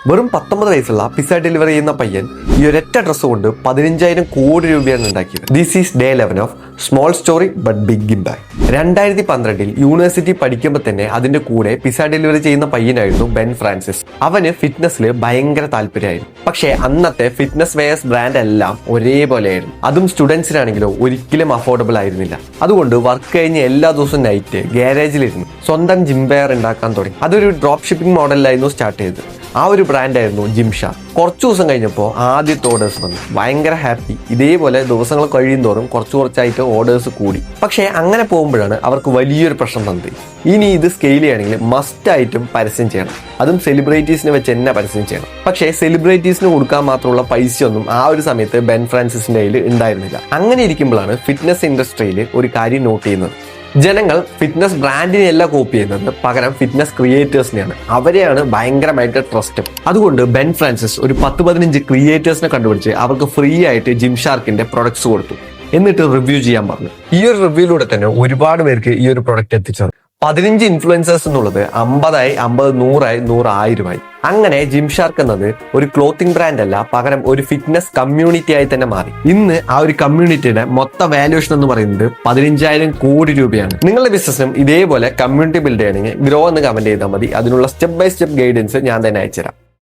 വെറും 19 വയസ്സുള്ള pizza delivery ചെയ്യുന്ന പയ്യൻ ഈ ഒരൊറ്റ ഡ്രസ്സ് കൊണ്ട് 15,000 കോടി രൂപയാണ് ഉണ്ടാക്കിയത്. This is day 11 of small story but big impact. 2012 university പഠിക്കുമ്പോൾ തന്നെ അതിന്റെ കൂടെ പിസ്സ ഡെലിവറി ചെയ്യുന്ന പയ്യനായിരുന്നു ബെൻ ഫ്രാൻസിസ്. അവന് ഫിറ്റ്നസ്സിൽ ഭയങ്കര താല്പര്യമായിരുന്നു. പക്ഷേ അന്നത്തെ ഫിറ്റ്നസ് വെയർസ് ബ്രാൻഡ് എല്ലാം ഒരേപോലെയായിരുന്നു. അതും സ്റ്റുഡൻസിനാണെങ്കിലോ ഒരിക്കലും അഫോർഡബിൾ ആയിരുന്നില്ല. അതുകൊണ്ട് വർക്ക് കഴിഞ്ഞ് എല്ലാ ദിവസവും നൈറ്റ് ഗാരേജിലിരുന്നു സ്വന്തം ജിം വെയർ ഉണ്ടാക്കാൻ തുടങ്ങി. അതൊരു ഡ്രോപ്പ് ഷിപ്പിംഗ് മോഡലിലായിരുന്നു സ്റ്റാർട്ട് ചെയ്തത്. ആ ഒരു ബ്രാൻഡായിരുന്നു ജിംഷാർക്ക്. കുറച്ചു ദിവസം കഴിഞ്ഞപ്പോൾ ആദ്യത്തെ ഓർഡേഴ്സ് വന്നു. ഭയങ്കര ഹാപ്പി. ഇതേപോലെ ദിവസങ്ങൾ കഴിയും തോറും കുറച്ചായിട്ട് ഓർഡേഴ്സ് കൂടി. പക്ഷേ അങ്ങനെ പോകുമ്പോഴാണ് അവർക്ക് വലിയൊരു പ്രശ്നം വന്നത്. ഇനി ഇത് സ്കെയിൽ ചെയ്യണമെങ്കിൽ മസ്റ്റായിട്ടും പരസ്യം ചെയ്യണം. അതും സെലിബ്രിറ്റീസിനെ വെച്ച് തന്നെ പരസ്യം ചെയ്യണം. പക്ഷേ സെലിബ്രിറ്റീസിന് കൊടുക്കാൻ മാത്രമുള്ള പൈസയൊന്നും ആ ഒരു സമയത്ത് ബെൻ ഫ്രാൻസിസിന്റെ കയ്യിൽ ഉണ്ടായിരുന്നില്ല. അങ്ങനെ ഇരിക്കുമ്പോഴാണ് ഫിറ്റ്നസ് ഇൻഡസ്ട്രിയിൽ ഒരു കാര്യം നോട്ട് ചെയ്യുന്നത്. ജനങ്ങൾ ഫിറ്റ്നസ് ബ്രാൻഡിനെയല്ല കോപ്പി ചെയ്യുന്നത്, പകരം ഫിറ്റ്നസ് ക്രിയേറ്റേഴ്സിനെയാണ്. അവരെയാണ് ഭയങ്കരമായിട്ട് ട്രസ്റ്റ്. അതുകൊണ്ട് ബെൻ ഫ്രാൻസിസ് ഒരു 10-15 ക്രിയേറ്റേഴ്സിനെ കണ്ടുപിടിച്ച് അവർക്ക് ഫ്രീ ആയിട്ട് ജിംഷാർക്കിന്റെ പ്രൊഡക്ട്സ് കൊടുത്തു. എന്നിട്ട് റിവ്യൂ ചെയ്യാൻ പറഞ്ഞു. ഈ ഒരു റിവ്യൂയിലൂടെ തന്നെ ഒരുപാട് പേർക്ക് ഈ ഒരു പ്രൊഡക്റ്റ് എത്തിച്ചത്. 15 ഇൻഫ്ലുവൻസേഴ്സ് എന്നുള്ളത് 50 100 1000 അങ്ങനെ ജിംഷാർക്ക് എന്നത് ഒരു ക്ലോത്തിങ് ബ്രാൻഡ് അല്ല, പകരം ഒരു ഫിറ്റ്നസ് കമ്മ്യൂണിറ്റി ആയി തന്നെ മാറി. ഇന്ന് ആ ഒരു കമ്മ്യൂണിറ്റിയുടെ മൊത്ത വാല്യൂഷൻ എന്ന് പറയുന്നത് 15,000 കോടി രൂപയാണ്. നിങ്ങളുടെ ബിസിനസ്സിനും ഇതേപോലെ കമ്മ്യൂണിറ്റി ബിൽഡ് ചെയ്യണമെങ്കിൽ ഗ്രോ എന്ന് കമന്റ് ചെയ്താൽ മതി. അതിനുള്ള സ്റ്റെപ്പ് ബൈ സ്റ്റെപ്പ് ഗൈഡൻസ് ഞാൻ തന്നെ അയച്ചുതരാം.